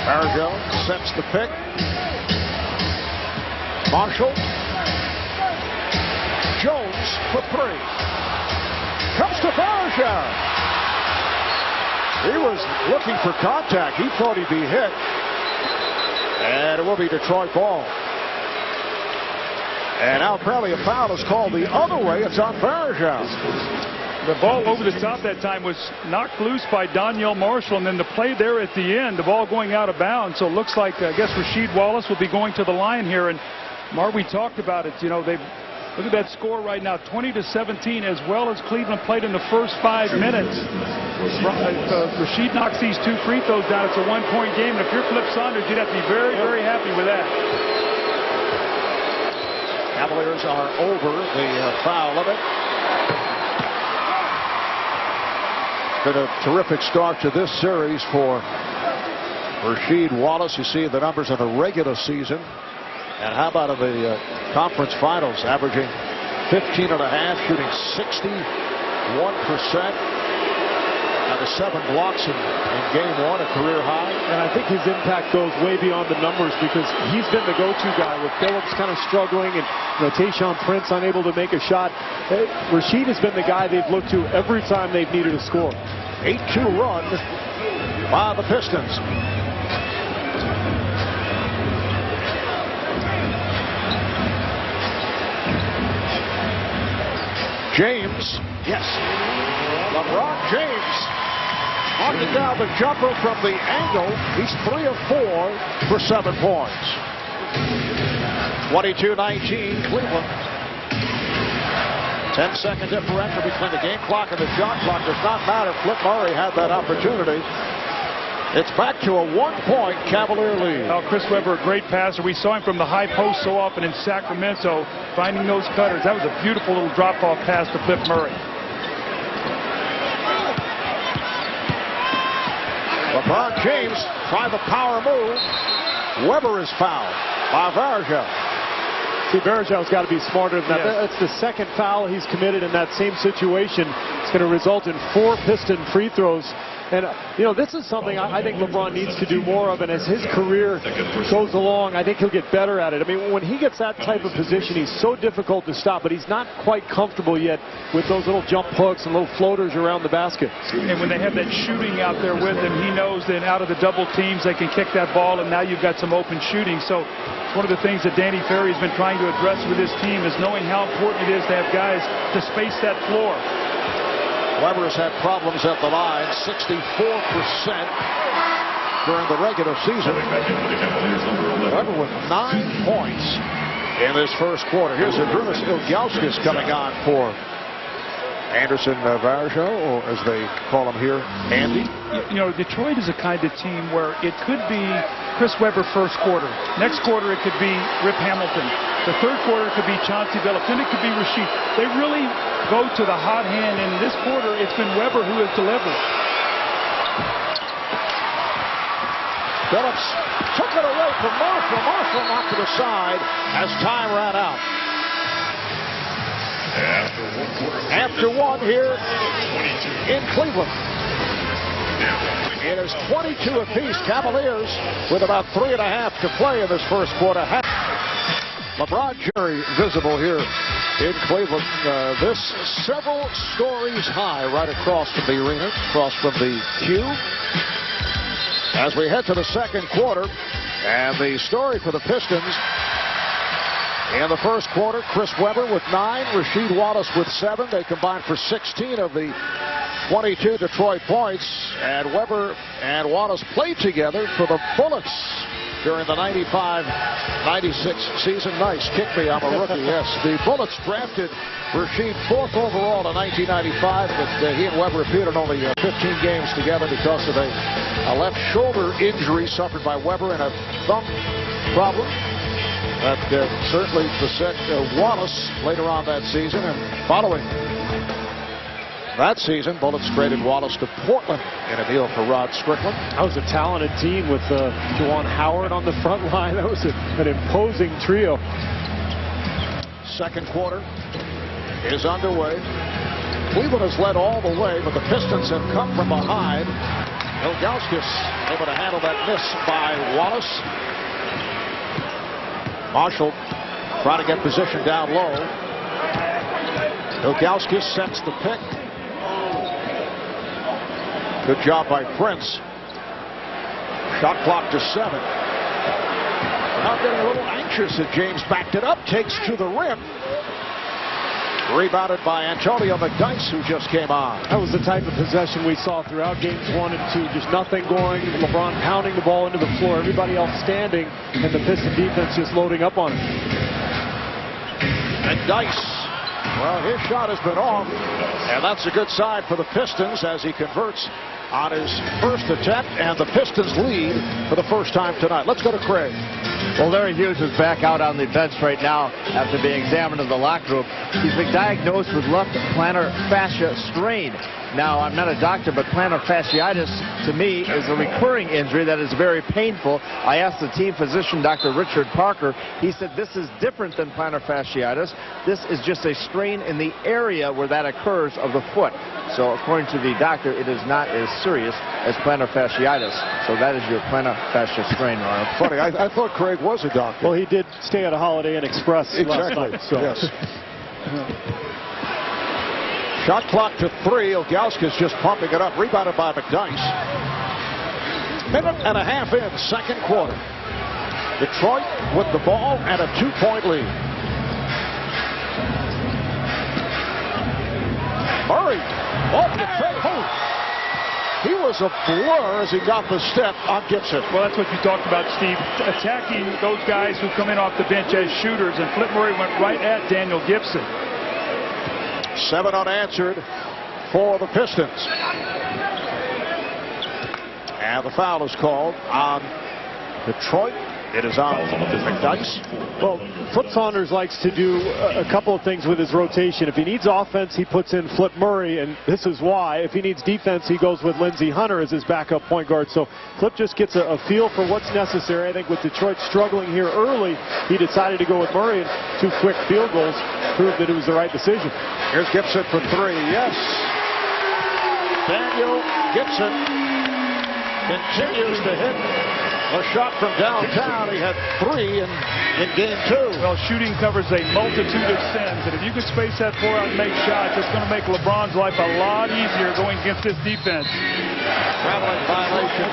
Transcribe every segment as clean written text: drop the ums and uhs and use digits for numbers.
Varejao sets the pick. Marshall. Jones for three. Comes to Varejao. He was looking for contact. He thought he'd be hit. And it will be Detroit ball. And now apparently a foul is called the other way. It's on Varejao. The ball over the top that time was knocked loose by Donyell Marshall, and then the play there at the end, the ball going out of bounds. So it looks like, I guess, Rasheed Wallace will be going to the line here. And Mark, we talked about it. You know, they look at that score right now, 20-17, as well as Cleveland played in the first 5 minutes. Rasheed knocks these 2 free throws down. It's a 1-point game. And if you're Flip Saunders, you'd have to be very, very happy with that. Cavaliers are over the foul limit. Been a terrific start to this series for Rasheed Wallace. You see the numbers in the regular season. And how about in the conference finals, averaging 15.5, shooting 61%. And the 7 blocks in game 1, a career high. And I think his impact goes way beyond the numbers because he's been the go-to guy with Phillips kind of struggling and Tayshaun Prince unable to make a shot. Rasheed has been the guy they've looked to every time they've needed a score. 8-2 run by the Pistons. James, yes. LeBron James knocking down the jumper from the angle. He's 3 of 4 for 7 points. 22-19 Cleveland. 10-second differential between the game clock and the shot clock. Does not matter. Flip Murray had that opportunity. It's back to a 1-point Cavalier lead. Well, Chris Webber, a great passer. We saw him from the high post so often in Sacramento, finding those cutters. That was a beautiful little drop-off pass to Flip Murray. LeBron James trying the power move. Webber is fouled by Varejao. See, Varejau's got to be smarter than that. Yes. That's the second foul he's committed in that same situation. It's going to result in 4 Piston free throws. And, you know, this is something I think LeBron needs to do more of. And as his career goes along, I think he'll get better at it. I mean, when he gets that type of position, he's so difficult to stop. But he's not quite comfortable yet with those little jump hooks and little floaters around the basket. And when they have that shooting out there with him, he knows that out of the double teams, they can kick that ball. And now you've got some open shooting. So one of the things that Danny Ferry has been trying to address with his team is knowing how important it is to have guys to space that floor. Weber's had problems at the line, 64% during the regular season. Weber with 9 points in this first quarter. Here's Zydrunas Ilgauskas coming on for Anderson Varejao, or as they call him here, Andy. You know, Detroit is a kind of team where it could be Chris Webber first quarter. Next quarter it could be Rip Hamilton. The third quarter it could be Chauncey Billups. Then it could be Rasheed. They really go to the hot hand, and in this quarter it's been Webber who has delivered. Billups took it away from Marshall. Marshall knocked to the side as time ran out. After 1 here in Cleveland. It is 22 apiece. Cavaliers with about 3.5 to play in this first quarter. LeBron Jerry visible here in Cleveland. This several stories high right across from the arena, across from the Q. As we head to the second quarter, and the story for the Pistons in the first quarter, Chris Webber with 9, Rasheed Wallace with 7. They combined for 16 of the 22 Detroit points, and Webber and Wallace played together for the Bullets during the 95-96 season. Nice kick me, I'm a rookie. Yes, the Bullets drafted Rasheed 4th overall in 1995, but he and Webber appeared in only 15 games together because of a left shoulder injury suffered by Webber and a thumb problem. That certainly beset Wallace later on that season, and following that season, Bullets traded Wallace to Portland in a deal for Rod Strickland. That was a talented team with Juwan Howard on the front line. That was an imposing trio. Second quarter is underway. Cleveland has led all the way, but the Pistons have come from behind. Ilgauskas able to handle that miss by Wallace. Marshall trying to get position down low. Ilgauskas sets the pick. Good job by Prince. Shot clock to 7. Now getting a little anxious as James backed it up, takes to the rim. Rebounded by Antonio McDyess, who just came on. That was the type of possession we saw throughout games 1 and 2. Just nothing going. LeBron pounding the ball into the floor. Everybody else standing, and the Piston defense just loading up on it. McDyess, well, his shot has been off, and that's a good sign for the Pistons as he converts on his first attempt, and the Pistons lead for the first time tonight. Let's go to Craig. Well, Larry Hughes is back out on the bench right now after being examined in the locker room. He's been diagnosed with left plantar fascia strain. Now, I'm not a doctor, but plantar fasciitis, to me, is a recurring injury that is very painful. I asked the team physician, Dr. Richard Parker. He said this is different than plantar fasciitis. This is just a strain in the area where that occurs of the foot. So, according to the doctor, it is not as serious as plantar fasciitis. So that is your plantar fascia strain, Ron. Funny, I thought Craig was a doctor. Well, he did stay at a Holiday Inn Express last night. So. Yes. Shot clock to 3. Ilgauskas just pumping it up. Rebounded by McDyess. Minute and a half in, second quarter. Detroit with the ball and a 2-point lead. Murray. Off the fake. He was a blur as he got the step on Gibson. Well, that's what you talked about, Steve. Attacking those guys who come in off the bench as shooters, and Flip Murray went right at Daniel Gibson. 7 unanswered for the Pistons. And the foul is called on Detroit. It is on McDyess. Well, Flip Saunders likes to do a couple of things with his rotation. If he needs offense, he puts in Flip Murray, and this is why. If he needs defense, he goes with Lindsey Hunter as his backup point guard. So Flip just gets a feel for what's necessary. I think with Detroit struggling here early, he decided to go with Murray, and 2 quick field goals proved that it was the right decision. Here's Gibson for 3. Yes. Daniel Gibson continues to hit a shot from downtown. He had 3 in game 2. Well, shooting covers a multitude of sins, and if you can space that floor out and make shots, it's going to make LeBron's life a lot easier going against this defense. Traveling violation.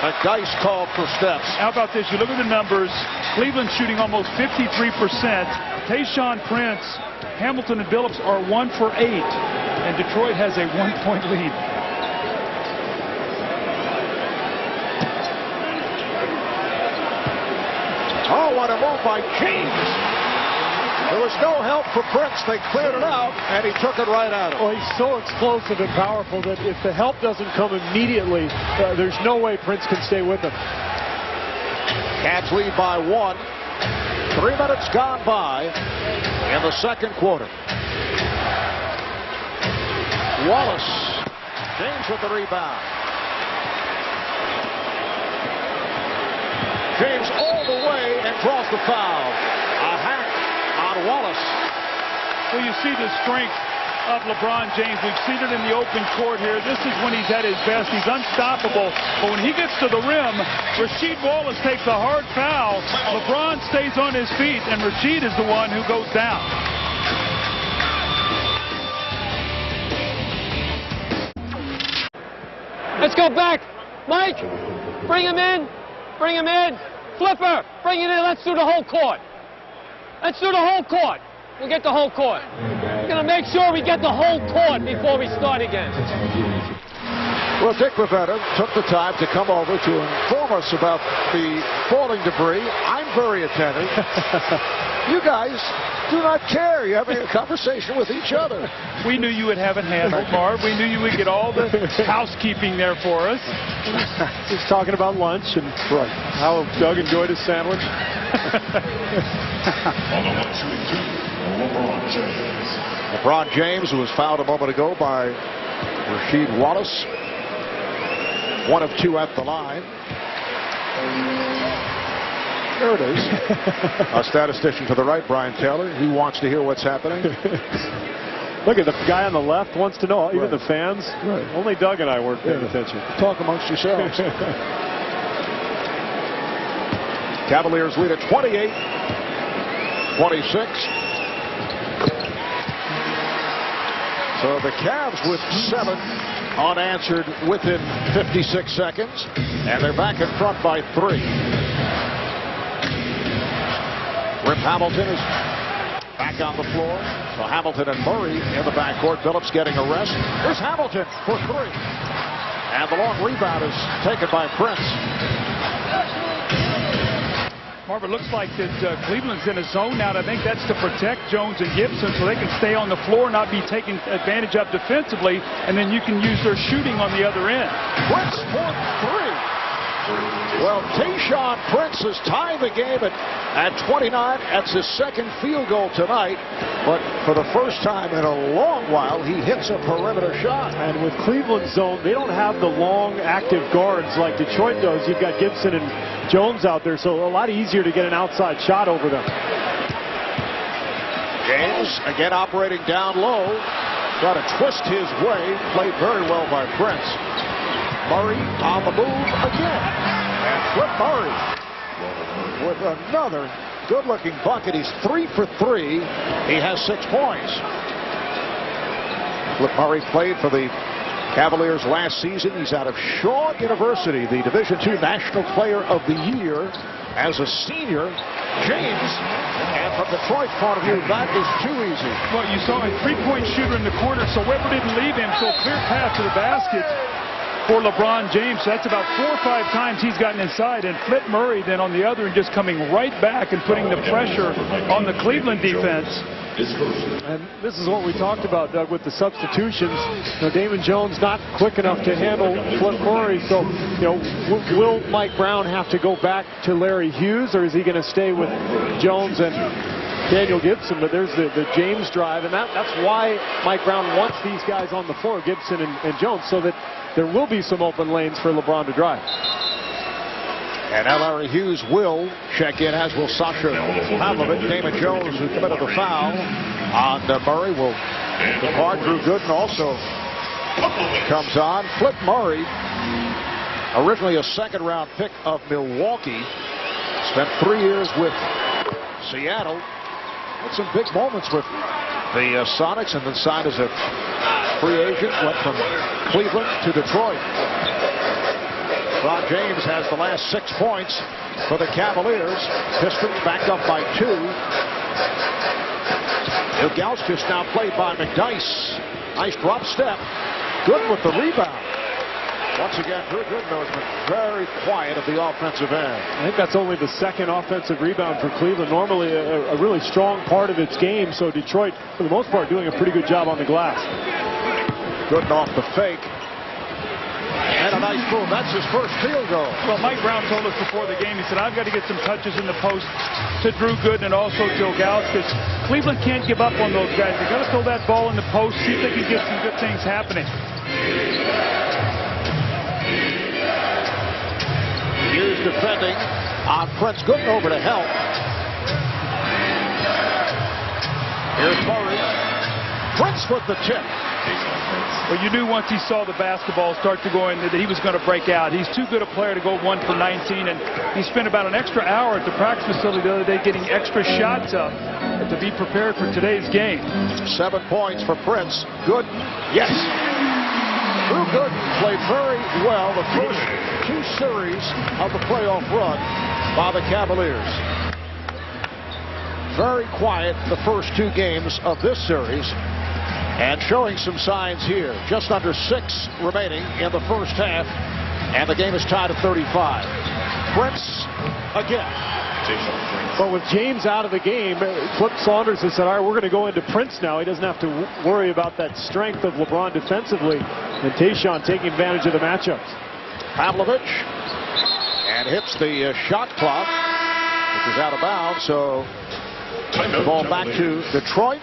McDyess called for steps. How about this? You look at the numbers. Cleveland shooting almost 53%. Tayshaun Prince, Hamilton, and Billups are 1 for 8, and Detroit has a 1-point lead. Oh, what a move by James. There was no help for Prince. They cleared it out, and he took it right at him. Well, he's so explosive and powerful that if the help doesn't come immediately, there's no way Prince can stay with him. Cavs lead by 1. 3 minutes gone by in the second quarter. Wallace. James with the rebound. James all the way and draws the foul. A hack on Wallace. Well, you see the strength of LeBron James. We've seen it in the open court here. This is when he's at his best. He's unstoppable. But when he gets to the rim, Rasheed Wallace takes a hard foul. LeBron stays on his feet, and Rasheed is the one who goes down. Let's go back. Mike, bring him in. Bring him in. Flipper, bring it in. Let's do the whole court. Let's do the whole court. We'll get the whole court. We're going to make sure we get the whole court before we start again. Well, Dick Bavetta took the time to come over to inform us about the falling debris. I'm very attentive. You guys do not care. You're having a conversation with each other. We knew you would have it handled, Marv. We knew you would get all the housekeeping there for us. Just talking about lunch and how Doug enjoyed his sandwich. LeBron James, who was fouled a moment ago by Rasheed Wallace. 1 of 2 at the line. There it is. A statistician to the right, Brian Taylor. He wants to hear what's happening. Look at the guy on the left wants to know. Even Right. the fans. Right. Only Doug and I weren't paying attention. Talk amongst yourselves. Cavaliers lead at 28-26. So the Cavs with 7 unanswered within 56 seconds, and they're back in front by 3. Rip Hamilton is back on the floor. So Hamilton and Murray in the backcourt. Phillips getting a rest. Here's Hamilton for 3. And the long rebound is taken by Prince. Marvin, looks like that Cleveland's in a zone now. And I think that's to protect Jones and Gibson so they can stay on the floor, not be taken advantage of defensively, and then you can use their shooting on the other end. Prince for 3. Well, Tayshaun Prince has tied the game at 29. That's his second field goal tonight. But for the first time in a long while, he hits a perimeter shot. And with Cleveland's zone, they don't have the long, active guards like Detroit does. You've got Gibson and Jones out there, so a lot easier to get an outside shot over them. James again operating down low. Got to twist his way. Played very well by Prince. Murray on the move again. And Flip Murray with another good-looking bucket. He's 3 for 3. He has 6 points. Flip Murray played for the Cavaliers last season. He's out of Shaw University, the Division II National Player of the Year as a senior. James, and from Detroit's point of view, that is too easy. Well, you saw a three-point shooter in the corner, so Webber didn't leave him, so clear path to the basket for LeBron James. So that's about 4 or 5 times he's gotten inside, and Flip Murray then on the other and just coming right back and putting the pressure on the Cleveland defense. And this is what we talked about, Doug, with the substitutions. You know, Damon Jones not quick enough to handle Flip Murray, so will Mike Brown have to go back to Larry Hughes, or is he going to stay with Jones and Daniel Gibson? But there's the James drive, and that's why Mike Brown wants these guys on the floor, Gibson and Jones, so that there will be some open lanes for LeBron to drive. And now Larry Hughes will check in, as will Sasha Pavlovic. Damon Jones, who committed the foul on Murray, will depart. Drew Gooden also comes on. Flip Murray, originally a second-round pick of Milwaukee, spent 3 years with Seattle. Had some big moments with the Sonics, and then signed as a free agent. Went from Cleveland to Detroit. LeBron James has the last 6 points for the Cavaliers. Pistons backed up by 2. Ilgauskas now played by McDyess. Nice drop step. Good with the rebound. Once again, Drew Gooden has been very quiet at the offensive end. I think that's only the second offensive rebound for Cleveland. Normally a really strong part of its game. So Detroit, for the most part, doing a pretty good job on the glass. Gooden off the fake. And a nice move. That's his first field goal. Well, Mike Brown told us before the game, he said, I've got to get some touches in the post to Drew Gooden and also to Ilgauskas. Cleveland can't give up on those guys. They've got to throw that ball in the post, see if they can get some good things happening. Hughes defending on Prince. Gooden over to help. Here's Murray. Prince with the tip. Well, you knew once he saw the basketball start to go in that he was going to break out. He's too good a player to go 1 for 19, and he spent about an extra hour at the practice facility the other day getting extra shots up to be prepared for today's game. 7 points for Prince. Gooden. Yes. Drew Gooden played very well the first 2 series of the playoff run by the Cavaliers. Very quiet the first 2 games of this series. And showing some signs here. Just under 6 remaining in the first half. And the game is tied at 35. Prince again. But with James out of the game, Flip Saunders has said, all right, we're going to go into Prince now. He doesn't have to worry about that strength of LeBron defensively. And Tayshaun taking advantage of the matchups. Pavlovic. And hits the shot clock, which is out of bounds. So the ball back to Detroit.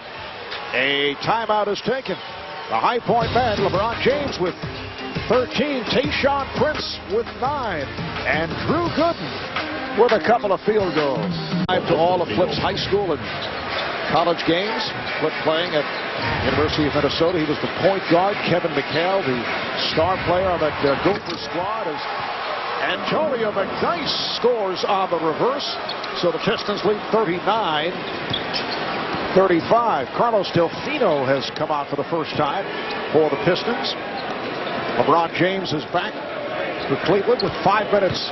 A timeout is taken. The High Point man, LeBron James with 13. Tayshaun Prince with 9. And Drew Gooden with a couple of field goals. To all of Flip's high school and college games. Flip playing at University of Minnesota. He was the point guard. Kevin McHale, the star player on that Gopher squad, as Antonio McDyess scores on the reverse. So the Pistons lead 39-35. Carlos Delfino has come out for the first time for the Pistons. LeBron James is back for Cleveland with 5 minutes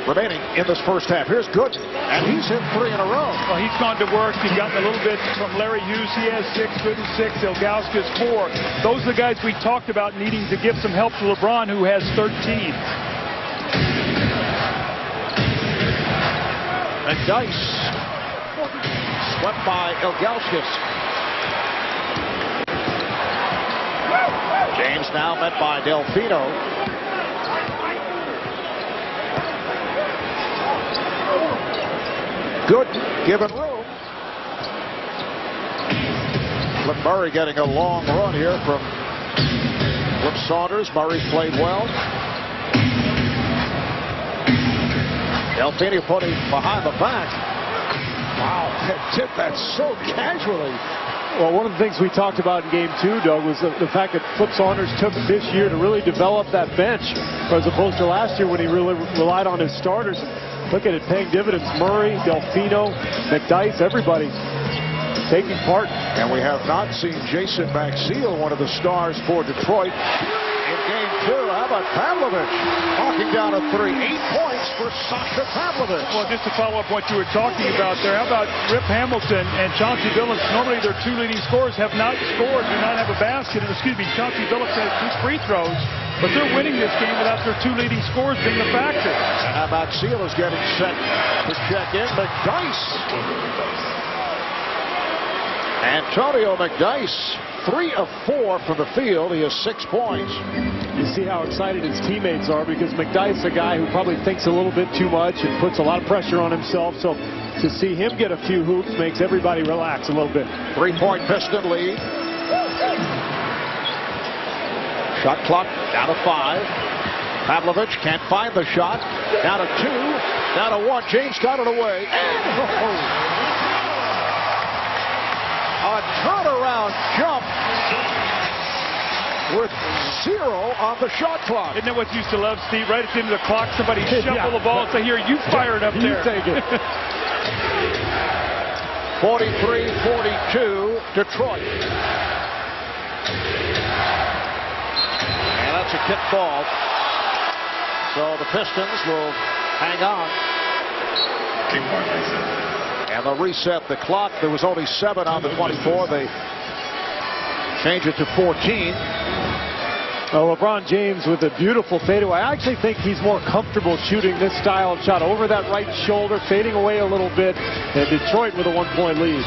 remaining in this first half. Here's Gooden, and he's hit 3 in a row. Well, he's gone to work. He's gotten a little bit from Larry Hughes. He has 6, Gooden 6, Ilgauskas 4. Those are the guys we talked about needing to give some help to LeBron, who has 13. McDyess swept by Ilgauskas. James now met by Delfino. Good, given room. Flip Murray getting a long run here from Flip Saunders. Murray played well. Delfino put him behind the back. Wow, did that so casually. Well, one of the things we talked about in Game 2, Doug, was the fact that Flip Saunders took this year to really develop that bench, as opposed to last year when he really relied on his starters. Look at it, paying dividends. Murray, Delfino, McDyess, everybody taking part. And we have not seen Jason Maxiell, one of the stars for Detroit, in Game 2. How about Pavlovich walking down a 3? 8 points for Sasha Pavlovich. Well, just to follow up what you were talking about there, how about Rip Hamilton and Chauncey Billups? Normally their 2 leading scorers have not scored, do not have a basket. Excuse me, Chauncey Billups has 2 free throws. But they're winning this game without their 2 leading scorers being the factor. And Maxiell is getting set to check in. McDyess. Antonio McDyess, 3 of 4 from the field. He has 6 points. You see how excited his teammates are, because McDyess is a guy who probably thinks a little bit too much and puts a lot of pressure on himself. So to see him get a few hoops makes everybody relax a little bit. 3-point Piston lead. Shot clock down to 5. Pavlovich can't find the shot. Down to 2. Down to 1. James got it away. A turnaround jump with 0 on the shot clock. Isn't that what you used to love, Steve? Right at the end of the clock, somebody shuffle the ball and say, here, you fire it up there. You take it. 43-42, Detroit. That's a kick ball. So the Pistons will hang on. And they'll reset the clock. There was only 7 on the 24. They change it to 14. Well, LeBron James with a beautiful fadeaway. I actually think he's more comfortable shooting this style of shot over that right shoulder, fading away a little bit. And Detroit with a 1-point lead.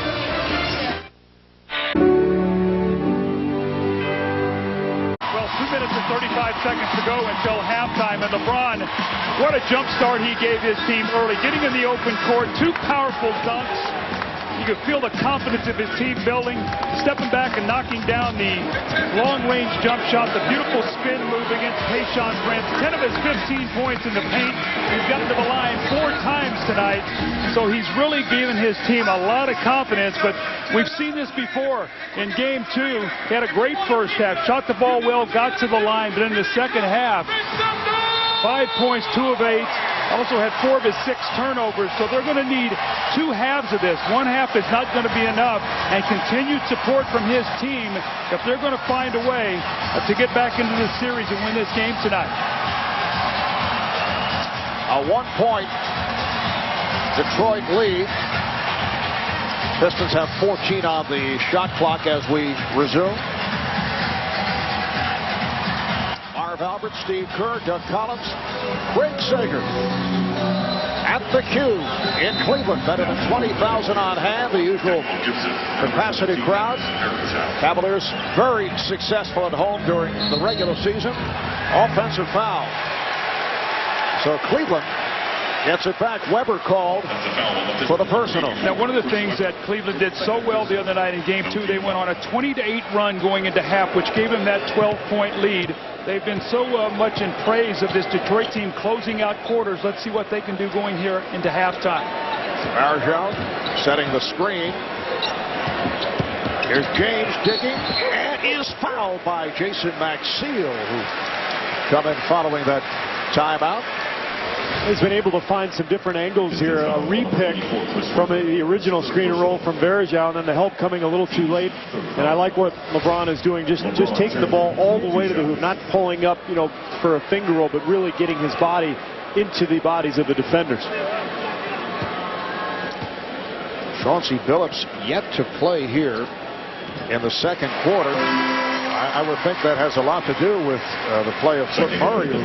35 seconds to go until halftime, and LeBron, what a jump start he gave his team early, getting in the open court, 2 powerful dunks. You could feel the confidence of his team building, stepping back and knocking down the long-range jump shot, the beautiful spin move against Tayshaun Prince. 10 of his 15 points in the paint. He's gotten to the line 4 times tonight, so he's really given his team a lot of confidence. But we've seen this before in Game 2. He had a great first half, shot the ball well, got to the line, but in the second half, 5 points, 2 of 8. Also had 4 of his 6 turnovers, so they're going to need 2 halves of this. 1 half is not going to be enough, and continued support from his team if they're going to find a way to get back into the series and win this game tonight. A 1-point Detroit lead. Pistons have 14 on the shot clock as we resume. Albert, Steve Kerr, Doug Collins, Craig Sager. At the Cube in Cleveland, better than 20,000 on hand, the usual capacity crowd. Cavaliers very successful at home during the regular season. Offensive foul. So Cleveland Gets it back. Weber called for the personal. Now, one of the things that Cleveland did so well the other night in Game 2, they went on a 20-8 run going into half, which gave them that 12-point lead. They've been so much in praise of this Detroit team closing out quarters. Let's see what they can do going here into halftime. Varejao setting the screen. Here's James digging and is fouled by Jason Maxiell, who come in following that timeout. He's been able to find some different angles here. A repick from the original screen and roll from Varejao, and then the help coming a little too late. And I like what LeBron is doing, just taking the ball all the way to the hoop, not pulling up, for a finger roll, but really getting his body into the bodies of the defenders. Chauncey Billups yet to play here in the second quarter. I would think that has a lot to do with the play of Flip Murray, who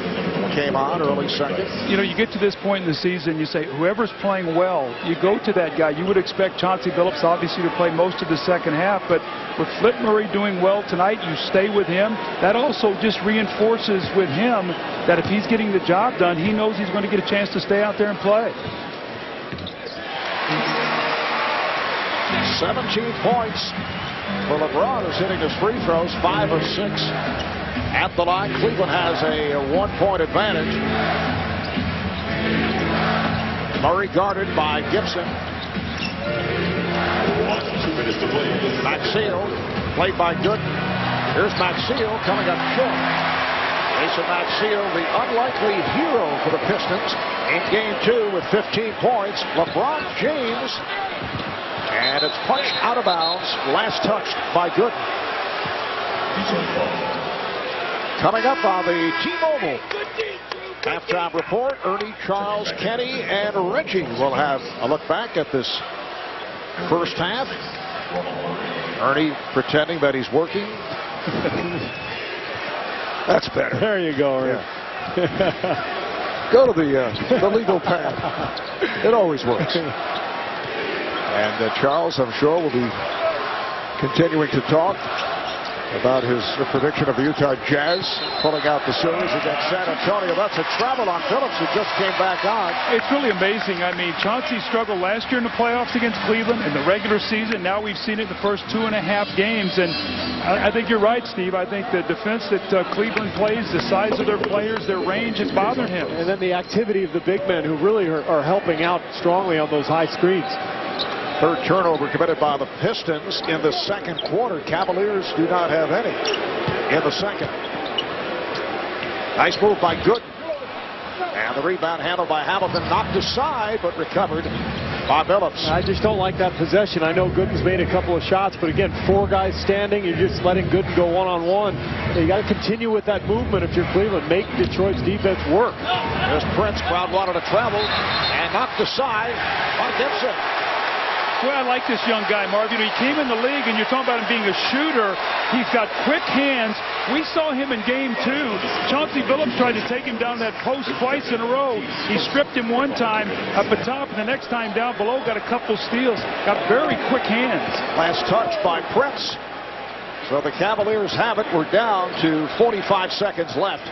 came on early second. You get to this point in the season, you say, whoever's playing well, you go to that guy. You would expect Chauncey Billups, obviously, to play most of the second half, but with Flip Murray doing well tonight, you stay with him. That also just reinforces with him that if he's getting the job done, he knows he's going to get a chance to stay out there and play. 17 points for LeBron, who's hitting his free throws, 5 of 6 at the line. Cleveland has a 1-point advantage. Murray guarded by Gibson. Maxiell played by Gooden. Here's Maxiell coming up short. Jason Maxiell, the unlikely hero for the Pistons in Game 2 with 15 points. LeBron James. And it's punched out of bounds. Last touched by Gooden. Coming up on the T-Mobile halftime report, Ernie, Charles, Kenny, and Reggie will have a look back at this first half. Ernie pretending that he's working. That's better. There you go, Ernie. Yeah. Go to the legal pad. It always works. And Charles, I'm sure, will be continuing to talk about his prediction of the Utah Jazz pulling out the series against San Antonio. That's a travel on Phillips, who just came back on. It's really amazing. I mean, Chauncey struggled last year in the playoffs against Cleveland in the regular season. Now we've seen it in the first 2.5 games. And I think you're right, Steve. I think the defense that Cleveland plays, the size of their players, their range, has bothered him. And then the activity of the big men, who really are helping out strongly on those high screens. Third turnover committed by the Pistons in the second quarter. Cavaliers do not have any in the second. Nice move by Gooden. And the rebound handled by Hamilton, knocked aside, but recovered by Billups. I just don't like that possession. I know Gooden's made a couple of shots, but again, 4 guys standing, you're just letting Gooden go one-on-one. You got to continue with that movement if you're Cleveland. Make Detroit's defense work. There's Prince, crowd wanted to travel, and knocked aside by Gibson. Well, I like this young guy, Marvin. He came in the league, and you're talking about him being a shooter. He's got quick hands. We saw him in Game 2. Chauncey Billups tried to take him down that post twice in a row. He stripped him one time up the top, and the next time down below got a couple steals. Got very quick hands. Last touch by Prince. So the Cavaliers have it. We're down to 45 seconds left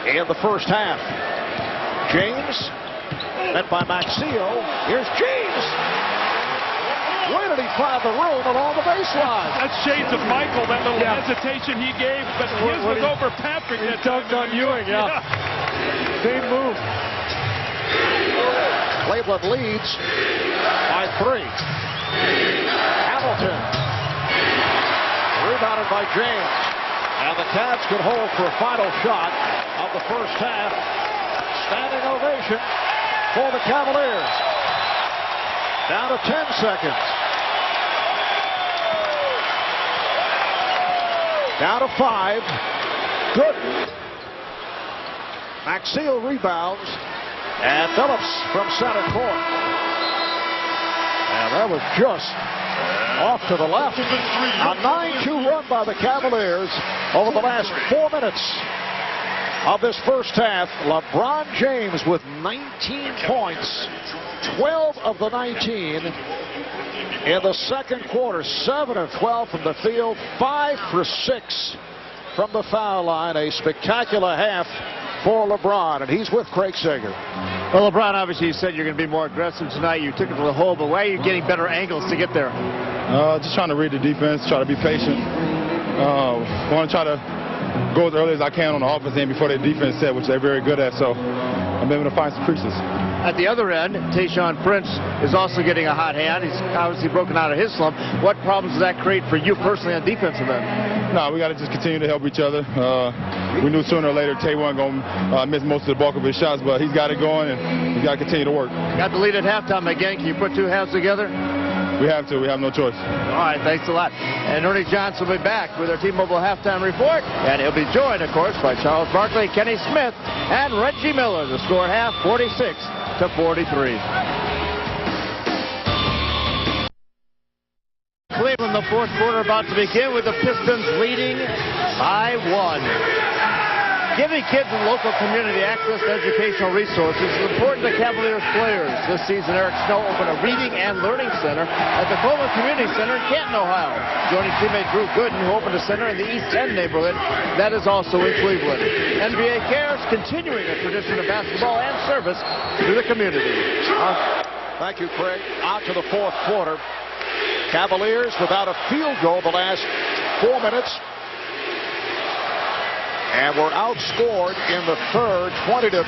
in the first half. James, met by Maxiell. Here's James. Where did he find the room along the baseline? That's shades of Michael, that little hesitation he gave, but his was over Patrick. He dunked on Ewing, yeah. Same move. Cleveland leads by 3. Hamilton. Rebounded by James. And the Cavs could hold for a final shot of the first half. Standing ovation for the Cavaliers. Down to 10 seconds. Down to 5. Gooden. Maxiell rebounds. And Billups from center court. And that was just off to the left. A 9-2 run by the Cavaliers over the last 4 minutes of this first half. LeBron James with 19 points. 12 of the 19 in the second quarter. 7 of 12 from the field. 5 for 6 from the foul line. A spectacular half for LeBron, and he's with Craig Sager. Well, LeBron, obviously, you said you're going to be more aggressive tonight. You took it to the hole, but why are you getting better angles to get there? Just trying to read the defense, try to be patient. Want to try to go as early as I can on the offense end before their defense set, which they're very good at. So I'm able to find some creases. At the other end, Tayshaun Prince is also getting a hot hand. He's obviously broken out of his slump. What problems does that create for you personally on defensive end? No, we got to just continue to help each other. We knew sooner or later Tay wasn't going to miss most of the bulk of his shots, but he's got it going, and he's got to continue to work. Got the lead at halftime again. Can you put two halves together? We have to. We have no choice. All right, thanks a lot. And Ernie Johnson will be back with our T-Mobile halftime report. And he'll be joined, of course, by Charles Barkley, Kenny Smith, and Reggie Miller. The score at half, 46-43. Cleveland, the fourth quarter about to begin with the Pistons leading by 1. Giving kids in the local community access to educational resources is important to Cavaliers players. This season, Eric Snow opened a reading and learning center at the Coleman Community Center in Canton, Ohio, joining teammate Drew Gooden, who opened a center in the East End neighborhood that is also in Cleveland. NBA Cares, continuing a tradition of basketball and service to the community. Thank you, Craig. On to the fourth quarter. Cavaliers without a field goal the last 4 minutes. And we're outscored in the third, 20-16,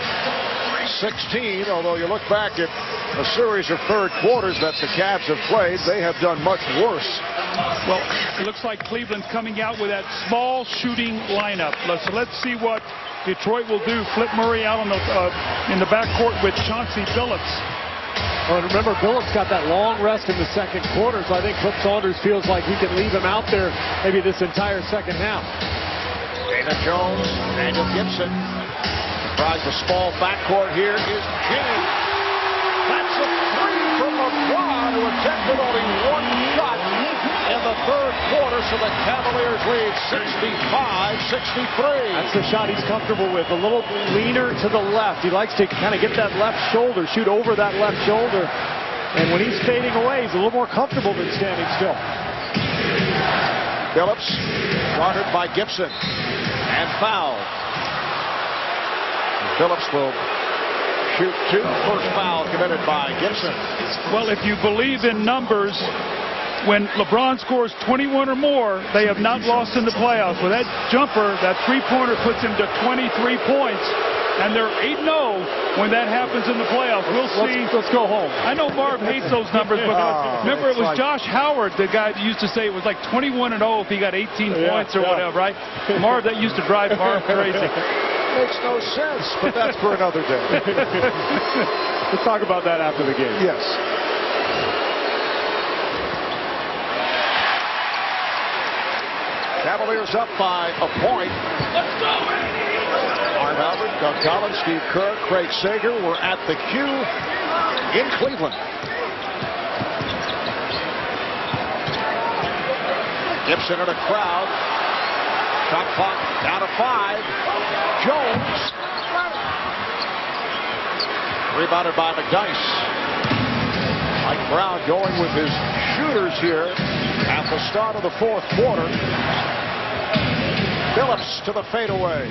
although you look back at a series of third quarters that the Cavs have played, they have done much worse. Well, it looks like Cleveland's coming out with that small shooting lineup. So let's see what Detroit will do. Flip Murray out on the, in the backcourt with Chauncey Billups. Well, and remember, Billups got that long rest in the second quarter, so I think Cliff Saunders feels like he can leave him out there maybe this entire second half. Dana Jones, Daniel Gibson tries the small backcourt. Here is James. That's a three from LeBron, who attempted only one shot in the third quarter, so the Cavaliers lead 65-63. That's the shot he's comfortable with, a little leaner to the left. He likes to kind of get that left shoulder, shoot over that left shoulder. And when he's fading away, he's a little more comfortable than standing still. Billups guarded by Gibson and fouled. Billups will shoot two. First foul committed by Gibson. Well, if you believe in numbers, when LeBron scores 21 or more, they have not lost in the playoffs. With that jumper, that three-pointer puts him to 23 points. And they're 8-0 when that happens in the playoffs. We'll see. Let's go home. I know Marv hates those numbers, but remember it was Josh Howard, the guy that used to say it was like 21-0 if he got 18 points or whatever, right? Marv, that used to drive Marv crazy. Makes no sense, but that's for another day. Let's talk about that after the game. Yes. Cavaliers up by a point. Let's go, Andy! Marv Albert, Doug Collins, Steve Kerr, Craig Sager were at the Q in Cleveland. Gibson in a crowd. Shot clock down to 5. Jones. Rebounded by McDyess. Mike Brown going with his shooters here at the start of the fourth quarter. Billups to the fadeaway.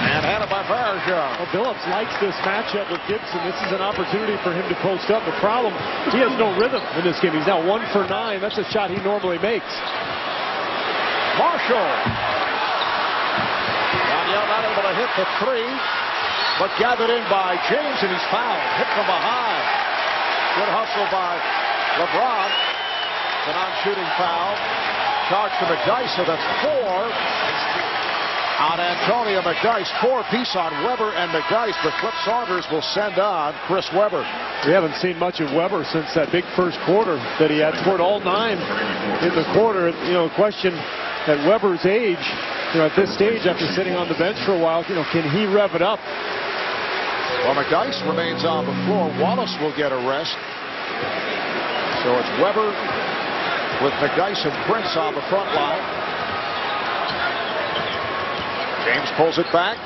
And handed by Varejao. Well, Billups likes this matchup with Gibson. This is an opportunity for him to post up. The problem, he has no rhythm in this game. He's now 1 for 9. That's a shot he normally makes. Marshall. Daniel not able to hit the three, but gathered in by James, and he's fouled. Hit from behind. Good hustle by LeBron. The non-shooting foul. Charged to McDyess, so that's 4. On Antonio McDyess, 4-piece on Weber and McDyess, but Flip Saunders will send on Chris Weber. We haven't seen much of Weber since that big first quarter that he had. Scored all 9 in the quarter. You know, question at Weber's age, you know, at this stage after sitting on the bench for a while, you know, can he rev it up? Well, McDyess remains on the floor. Wallace will get a rest. So it's Weber with McDyess and Prince on the front line. James pulls it back.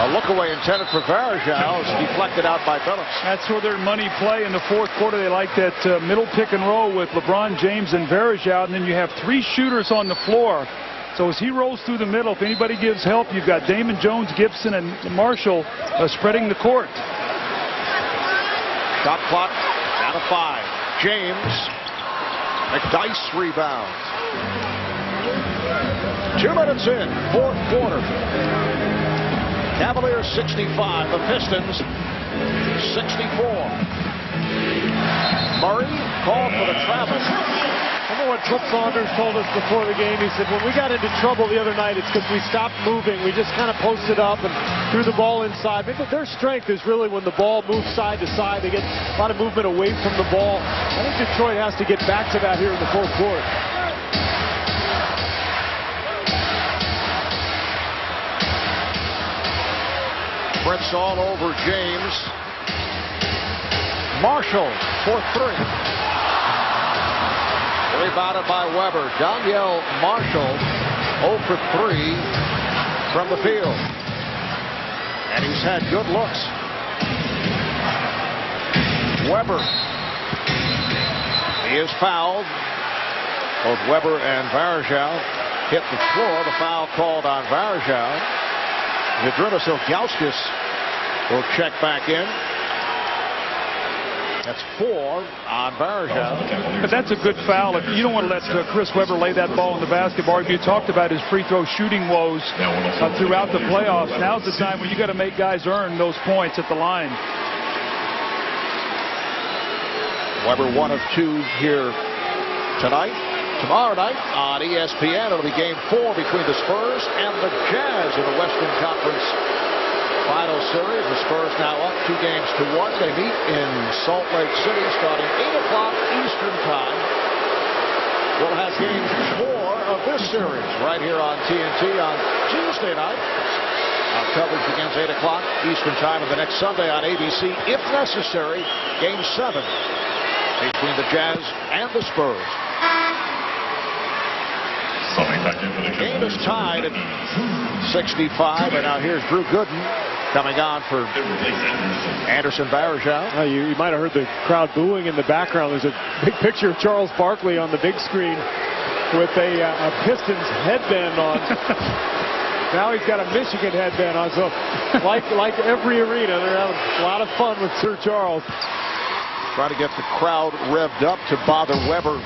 A look away intended for Varejao is deflected out by Billups. That's where their money play in the fourth quarter. They like that middle pick and roll with LeBron James and Varejao, and then you have 3 shooters on the floor. So as he rolls through the middle, if anybody gives help, you've got Damon Jones, Gibson, and Marshall spreading the court. Shot clock out of 5. James. McDyess rebounds. 2 minutes in, fourth quarter. Cavaliers 65, the Pistons 64. Murray called for the travel. Remember what Flip Saunders told us before the game? He said, when we got into trouble the other night, it's because we stopped moving. We just kind of posted up and threw the ball inside. But their strength is really when the ball moves side to side. They get a lot of movement away from the ball. I think Detroit has to get back to that here in the fourth quarter. Prince all over James. Marshall for 3. Rebounded by Weber. Donyell Marshall 0 for 3 from the field. And he's had good looks. Weber. He is fouled. Both Weber and Varejao hit the floor. The foul called on Varejao. Zydrunas Ilgauskas will check back in. That's 4 on Varejao. But that's a good foul. You don't want to let Chris Webber lay that ball in the basketball. You talked about his free throw shooting woes throughout the playoffs. Now's the time when you got to make guys earn those points at the line. Webber 1 of 2 here tonight. Tomorrow night on ESPN, it'll be game 4 between the Spurs and the Jazz in the Western Conference Final Series. The Spurs now up 2 games to 1. They meet in Salt Lake City starting 8 o'clock Eastern Time. We'll have game 4 of this series right here on TNT on Tuesday night. Our coverage begins 8 o'clock Eastern Time, and the next Sunday on ABC, if necessary, game 7 between the Jazz and the Spurs. The game is tied at 65, and now here's Drew Gooden coming on for Anderson Varejao. You might have heard the crowd booing in the background. There's a big picture of Charles Barkley on the big screen with a Pistons headband on. Now he's got a Michigan headband on. So like every arena, they're having a lot of fun with Sir Charles. Trying to get the crowd revved up to bother Weber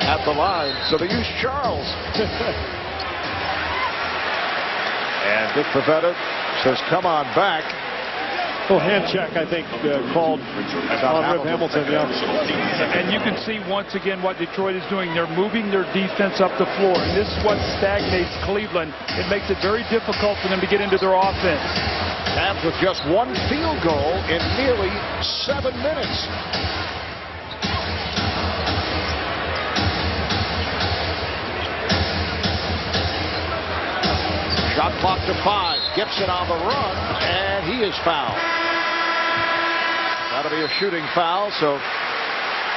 at the line, so they use Charles. And Dick Pavetta says, come on back. Little hand check, I think, called on Rip Hamilton. Yeah. And you can see once again what Detroit is doing. They're moving their defense up the floor, and this is what stagnates Cleveland. It makes it very difficult for them to get into their offense. Cavs with just 1 field goal in nearly 7 minutes. Shot clock to 5. Gibson on the run, and he is fouled. That'll be a shooting foul, so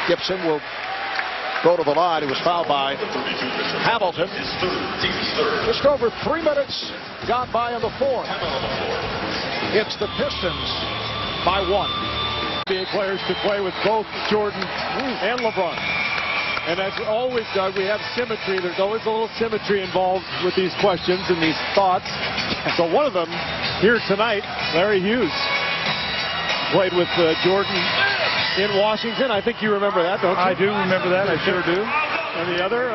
Gibson will go to the line. He was fouled by Hamilton. Just over 3 minutes gone by in the fourth. It's the Pistons by 1. NBA players to play with both Jordan and LeBron. And as always, Doug, we have symmetry. There's always a little symmetry involved with these questions and these thoughts. So one of them here tonight, Larry Hughes, played with Jordan in Washington. I think you remember that, don't you? I do remember that. I sure do. And the other,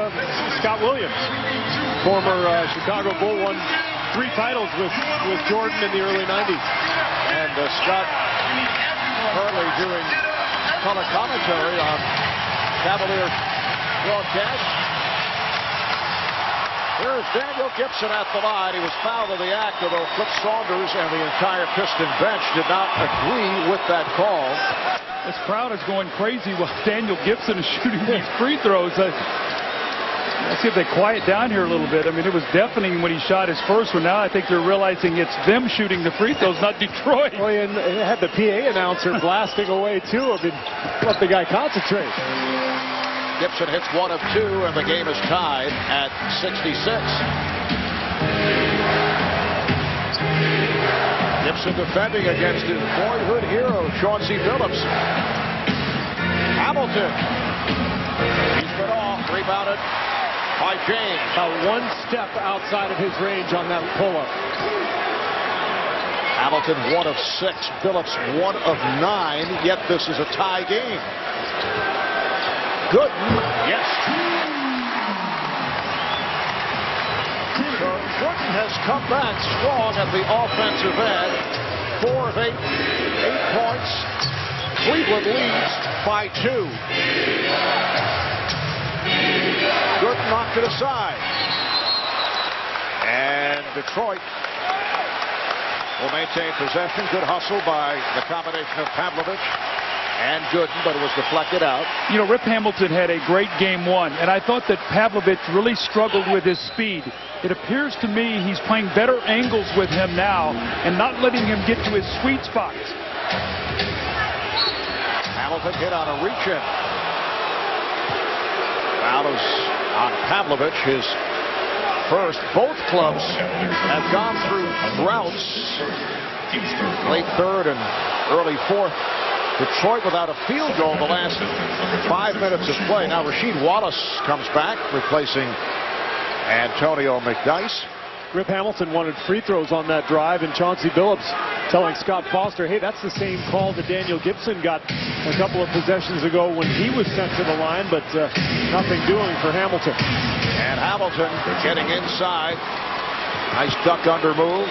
Scott Williams, former Chicago Bull, won 3 titles with Jordan in the early 90s. And Scott currently doing color commentary on Cavaliers broadcast. Here's Daniel Gibson at the line. He was fouled in the act, although Flip Saunders and the entire Piston bench did not agree with that call. This crowd is going crazy while Daniel Gibson is shooting these free throws. Let's see if they quiet down here a little bit. I mean, it was deafening when he shot his first one. Now I think they're realizing it's them shooting the free throws, not Detroit. Well, and it had the PA announcer blasting away, too. I mean, let the guy concentrate. Gibson hits 1 of 2, and the game is tied at 66. Gibson defending against his boyhood hero, Chauncey Billups. Hamilton. He's been off, rebounded by James. About one step outside of his range on that pull-up. Hamilton 1 of 6. Billups 1 of 9. Yet this is a tie game. Gooden, yes. So Gooden has come back strong at the offensive end. 4 of 8. 8 points. Cleveland leads by 2. Gooden knocked it aside. And Detroit will maintain possession. Good hustle by the combination of Pavlovich and Gooden, but it was deflected out. You know, Rip Hamilton had a great game 1, and I thought that Pavlovich really struggled with his speed. It appears to me he's playing better angles with him now and not letting him get to his sweet spots. Hamilton hit on a reach-in. Foul is on Pavlovich, his first. Both clubs have gone through droughts. Late third and early fourth. Detroit without a field goal the last 5 minutes of play. Now Rasheed Wallace comes back, replacing Antonio McDyess. Rip Hamilton wanted free throws on that drive, and Chauncey Billups telling Scott Foster, hey, that's the same call that Daniel Gibson got a couple of possessions ago when he was sent to the line, but nothing doing for Hamilton. And Hamilton getting inside. Nice duck under move.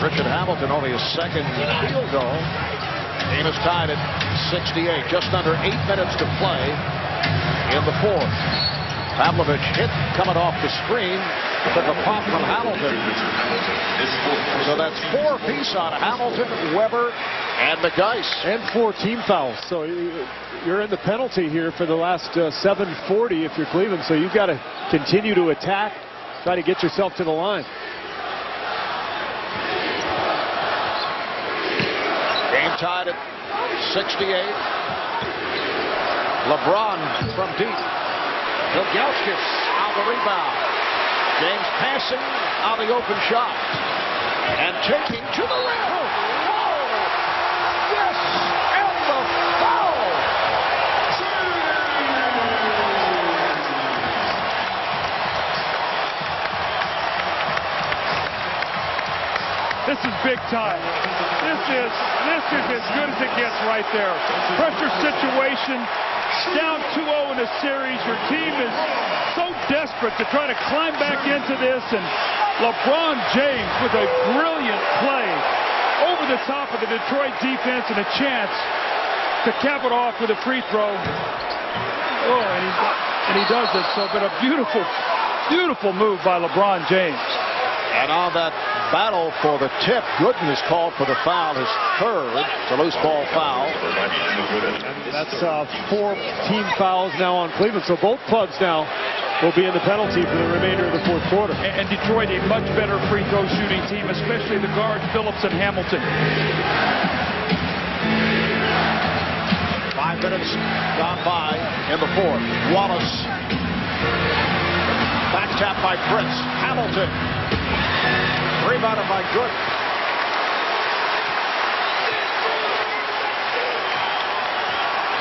Richard Hamilton, only his second field goal. Game is tied at 68. Just under 8 minutes to play in the fourth. Pavlovich hit coming off the screen. Took a pop from Hamilton. So that's 4 apiece on Hamilton, Weber, and McDyess. And 4 team fouls. So you're in the penalty here for the last 7:40 if you're Cleveland. So you've got to continue to attack, try to get yourself to the line. Game tied at 68. LeBron from deep. Ilgauskas on the rebound. James passing on the open shot. And taking to the rim. Whoa! Yes! And the foul! This is big time. This is as good as it gets right there. Pressure situation. Down 2-0 in a series. Your team is so desperate to try to climb back into this, and LeBron James with a brilliant play over the top of the Detroit defense and a chance to cap it off with a free throw. Oh, and he does it. So, but a beautiful, beautiful move by LeBron James. And on that battle for the tip, Gooden is called for the foul, his third. It's a loose ball foul. And that's 4 team fouls now on Cleveland. So both clubs now will be in the penalty for the remainder of the fourth quarter. And Detroit a much better free throw shooting team, especially the guards Billups and Hamilton. 5 minutes gone by in the fourth. Wallace. Back tap by Prince. Hamilton. Rebounded by Gooden.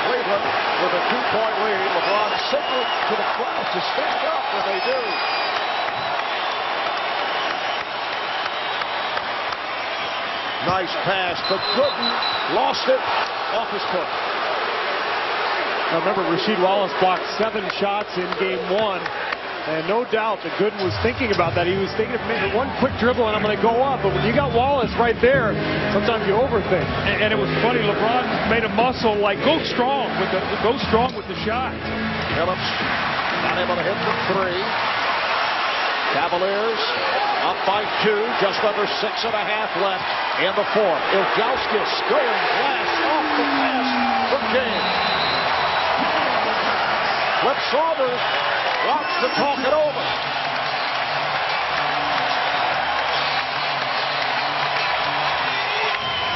Cleveland with a 2-point lead. LeBron signaled to the crowd to stand up when they do. Nice pass, but Gooden lost it off his foot. Now remember, Rasheed Wallace blocked 7 shots in game 1. And no doubt that Gooden was thinking about that. He was thinking of maybe one quick dribble and I'm going to go up. But when you got Wallace right there, sometimes you overthink. And it was funny. LeBron made a muscle like go strong with the shot. Phillips not able to hit the 3. Cavaliers up by 2. Just under 6.5 left in the fourth. Ilgauskas going glass off the pass from James. Flip Saunders wants to talk it over.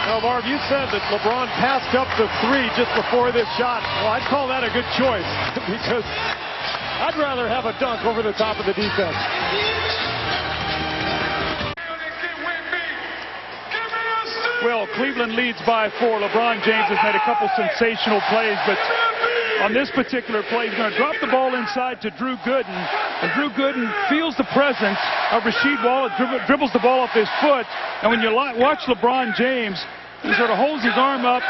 Now, Marv, you said that LeBron passed up the 3 just before this shot. Well, I'd call that a good choice because I'd rather have a dunk over the top of the defense. Well, Cleveland leads by 4. LeBron James has made a couple sensational plays, but on this particular play. He's going to drop the ball inside to Drew Gooden, and Drew Gooden feels the presence of Rasheed Wallace, dribbles the ball off his foot, and when you watch LeBron James, he sort of holds his arm up,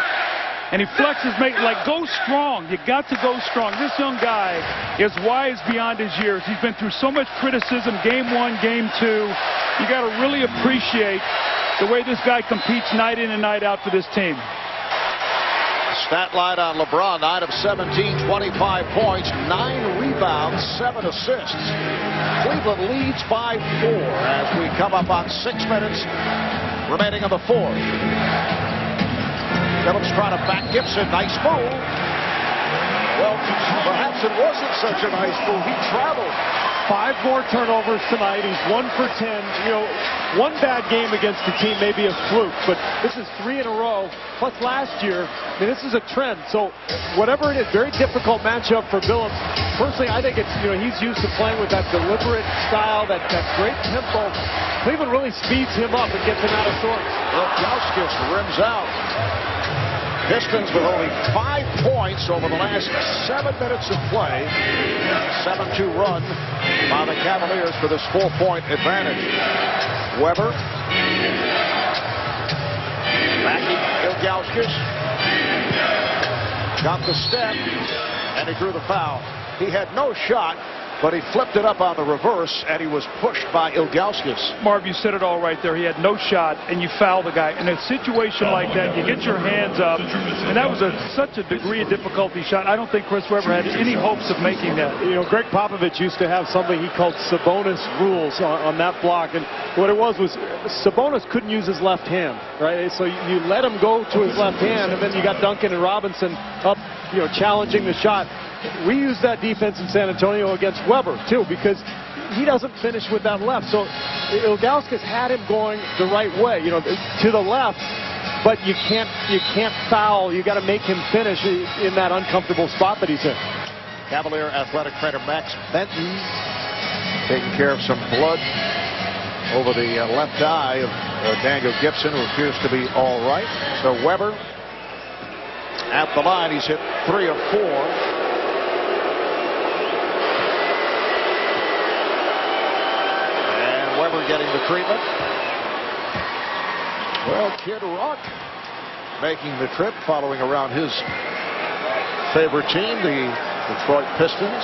and he flexes, like, go strong. You got to go strong. This young guy is wise beyond his years. He's been through so much criticism, game 1, game 2. You got to really appreciate the way this guy competes night in and night out for this team. Stat line on LeBron, 9 of 17, 25 points, 9 rebounds, 7 assists. Cleveland leads by 4 as we come up on 6 minutes remaining in the 4th. Phillips trying to back Gibson. Nice move. Well, perhaps it wasn't such a nice move. He traveled. 5 more turnovers tonight. He's 1 for 10. You know, one bad game against the team may be a fluke, but this is 3 in a row. Plus last year, I mean, this is a trend. So whatever it is, very difficult matchup for Billups. Personally, I think it's, you know, he's used to playing with that deliberate style, that great tempo. Cleveland really speeds him up and gets him out of sorts. Ilgauskas rims out. Pistons with only 5 points over the last 7 minutes of play. 7-2 run by the Cavaliers for this 4-point advantage. Weber backing Ilgauskas. Got the step, and he drew the foul. He had no shot, but he flipped it up on the reverse, and he was pushed by Ilgauskas. Marv, you said it all right there. He had no shot, and you foul the guy. In a situation like that, you get your hands up, and that was such a degree of difficulty shot. I don't think Chris Webber had any hopes of making that. You know, Greg Popovich used to have something he called Sabonis rules on that block, and what it was Sabonis couldn't use his left hand, right? So you let him go to his left hand, and then you got Duncan and Robinson up, you know, challenging the shot. We use that defense in San Antonio against Weber, too, because he doesn't finish with that left. So Ilgauskas had him going the right way, you know, to the left, but you can't foul. You got to make him finish in that uncomfortable spot that he's in. Cavalier athletic trainer Max Benton taking care of some blood over the left eye of Daniel Gibson, who appears to be all right. So Weber at the line. He's hit 3 of 4. Getting the treatment. Well, Kid Rock making the trip, following around his favorite team, the Detroit Pistons,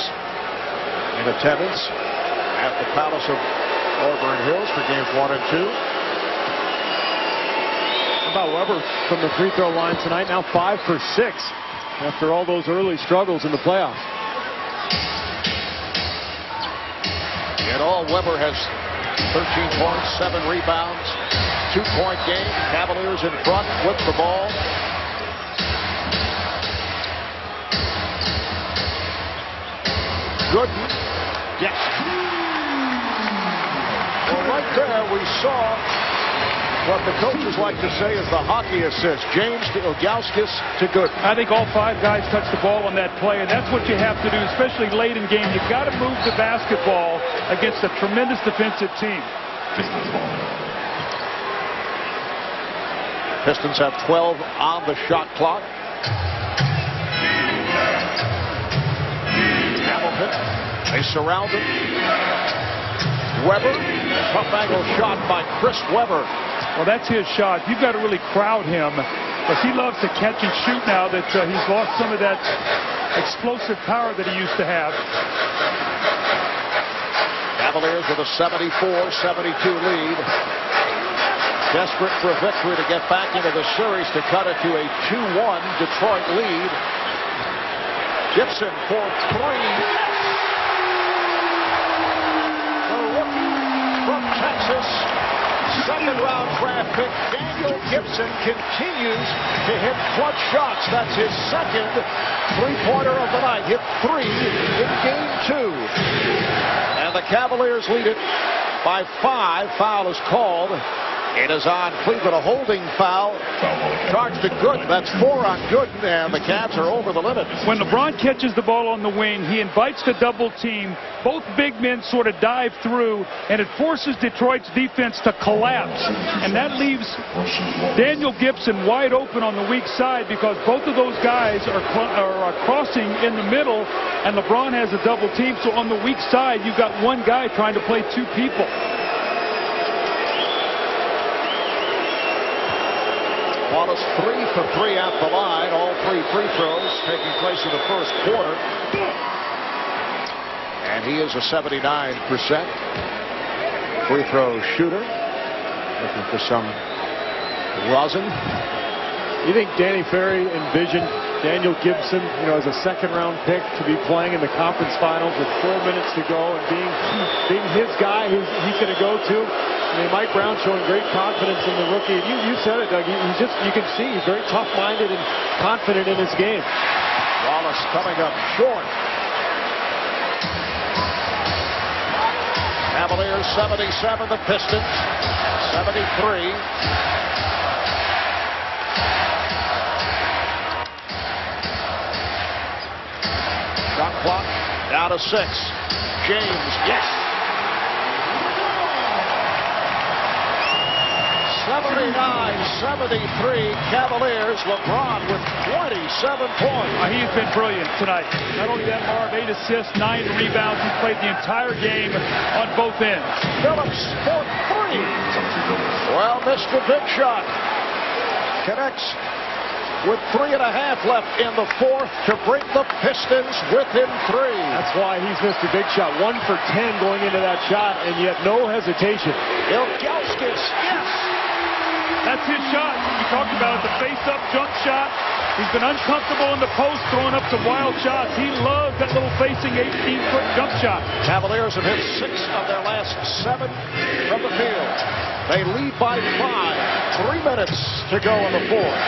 in attendance at the Palace of Auburn Hills for games 1 and 2. How about Weber from the free throw line tonight? Now 5 for 6 after all those early struggles in the playoffs. In all, Weber has 13 points, 7 rebounds, 2-point game. Cavaliers in front, flip the ball. Gooden. Yes. Well, right there we saw what the coaches like to say is the hockey assist. James to Ilgauskas to Gooden. I think all 5 guys touched the ball on that play, and that's what you have to do, especially late in game. You've got to move the basketball against a tremendous defensive team. Pistons have 12 on the shot clock. Hamilton, they surround him. Weber, tough angle shot by Chris Webber. Well, that's his shot. You've got to really crowd him, because he loves to catch and shoot now that he's lost some of that explosive power that he used to have. Cavaliers with a 74-72 lead. Desperate for a victory to get back into the series to cut it to a 2-1 Detroit lead. Gibson for 3. The rookie from Texas, second-round draft pick Daniel Gibson continues to hit clutch shots. That's his second three-pointer of the night. Hit 3 in game 2. And the Cavaliers lead it by 5. Foul is called It is on Cleveland, a holding foul. Charged to Gooden. That's 4 on Gooden, and the Cavs are over the limit. When LeBron catches the ball on the wing, he invites the double team. Both big men sort of dive through, and it forces Detroit's defense to collapse. And that leaves Daniel Gibson wide open on the weak side because both of those guys are crossing in the middle, and LeBron has a double team. So on the weak side, you've got one guy trying to play 2 people. Wallace 3 for 3 at the line. All 3 free throws taking place in the first quarter. And he is a 79% free throw shooter. Looking for some rosin. You think Danny Ferry envisioned Daniel Gibson, as a second-round pick to be playing in the conference finals with 4 minutes to go and being his guy who he's going to go to? I mean, Mike Brown showing great confidence in the rookie. You said it, Doug. You can see he's very tough-minded and confident in his game. Wallace coming up short. Cavaliers 77, the Pistons 73. Shot clock down to 6. James, yes. 79-73 Cavaliers. LeBron with 27 points. He's been brilliant tonight. Not only that, Marv, 8 assists, 9 rebounds. He's played the entire game on both ends. Phillips for 3. Well, Mr. Big Shot connects with 3.5 left in the fourth to bring the Pistons within 3. That's why he's Mr. Big Shot. 1 for 10 going into that shot, and yet no hesitation. Ilgauskas, yes. That's his shot. We talked about it, the face-up jump shot. He's been uncomfortable in the post, throwing up some wild shots. He loves that little facing 18-foot jump shot. Cavaliers have hit 6 of their last 7 from the field. They lead by 5. 3 minutes to go in the fourth.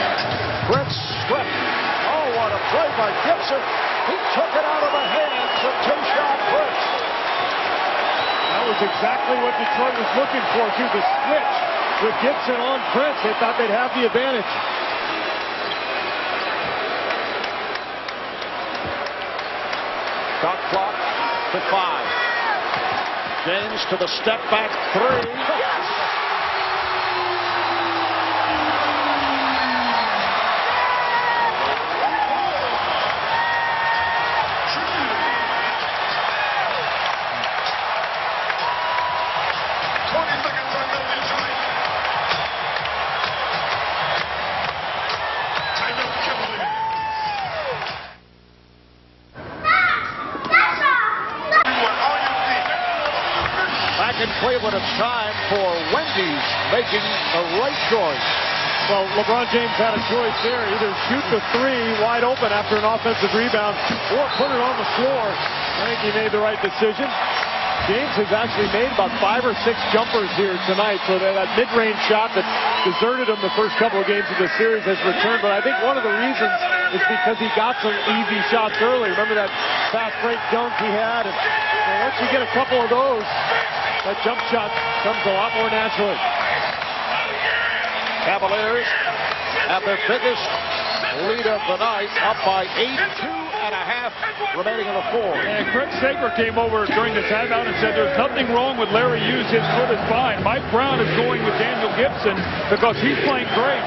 Prince stripped. Oh, what a play by Gibson. He took it out of the hands of Tayshaun Prince. That was exactly what Detroit was looking for, too, the switch with Gibson on Prince. They thought they'd have the advantage. Shot clock to 5. James to the step back 3. Yes! In Cleveland, it's time for Wendy's making the right choice. Well, LeBron James had a choice there. Either shoot the 3 wide open after an offensive rebound or put it on the floor. I think he made the right decision. James has actually made about 5 or 6 jumpers here tonight, so that mid-range shot that deserted him the first couple of games of the series has returned. But I think one of the reasons is because he got some easy shots early. Remember that fast break dunk he had? And once you get a couple of those, that jump shot comes a lot more naturally. Cavaliers have their biggest lead of the night, up by 8, 2.5 remaining in the fourth. And Craig Sager came over during the timeout and said there's nothing wrong with Larry Hughes. His foot is fine. Mike Brown is going with Daniel Gibson because he's playing great.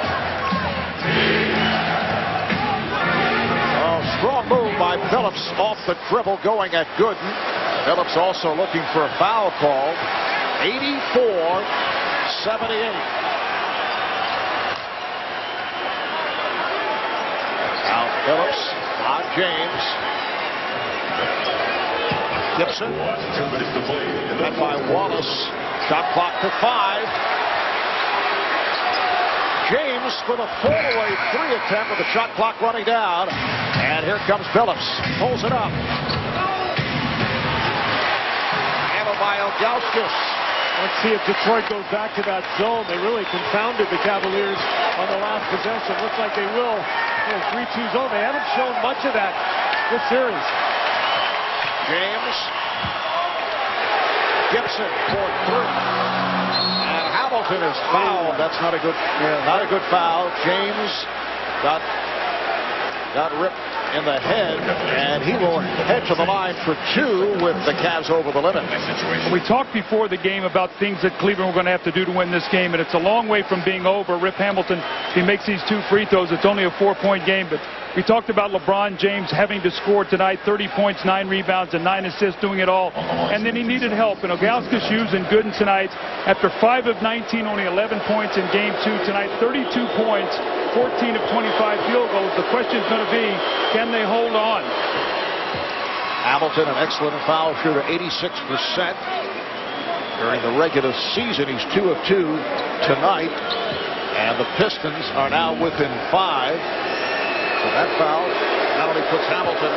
Oh, strong move by Phillips off the dribble going at Gooden. Phillips also looking for a foul call. 84-78. Now Phillips on James. Gibson. Met by Wallace. Shot clock to 5. James for the fall-away 3 attempt with the shot clock running down. And here comes Phillips. Pulls it up. By Ilgauskas. Let's see if Detroit goes back to that zone. They really confounded the Cavaliers on the last possession. Looks like they will. 3-2 zone. They haven't shown much of that this series. James. Gibson for 3. And Hamilton is fouled. That's not a good foul. James got ripped in the head, and he will head to the line for 2 with the Cavs over the limit. We talked before the game about things that Cleveland were going to have to do to win this game, and it's a long way from being over. Rip Hamilton, if he makes these 2 free throws, it's only a 4-point game, but we talked about LeBron James having to score tonight, 30 points, 9 rebounds, and 9 assists, doing it all. And then he needed help. And Ilgauskas and Gooden tonight, after 5 of 19, only 11 points in Game 2 tonight, 32 points, 14 of 25 field goals. The question is going to be, can they hold on? Hamilton, an excellent foul shooter, 86%. During the regular season, he's 2 of 2 tonight. And the Pistons are now within 5. So that foul not only puts Hamilton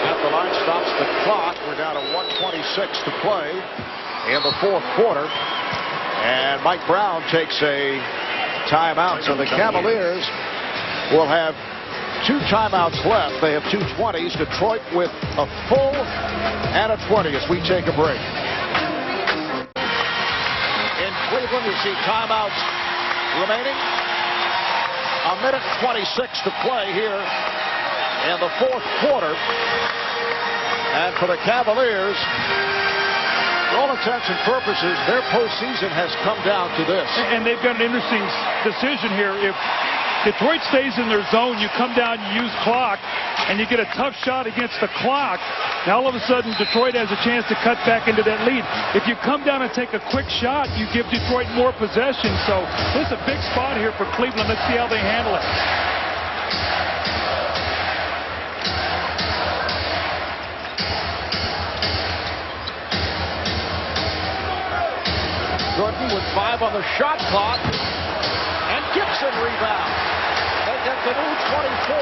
at the line, stops the clock. We're down to 1:26 to play in the 4th quarter. And Mike Brown takes a timeout. So the Cavaliers will have 2 timeouts left. They have 2 20s. Detroit with a full and a 20 as we take a break. In Cleveland, you see timeouts remaining. A minute and 26 to play here in the 4th quarter. And for the Cavaliers, for all intents and purposes, their postseason has come down to this. And they've got an interesting decision here. If Detroit stays in their zone, you come down, you use clock, and you get a tough shot against the clock. Now all of a sudden, Detroit has a chance to cut back into that lead. If you come down and take a quick shot, you give Detroit more possession. So this is a big spot here for Cleveland. Let's see how they handle it. Gooden with 5 on the shot clock. And Gibson rebound. They get the new 24.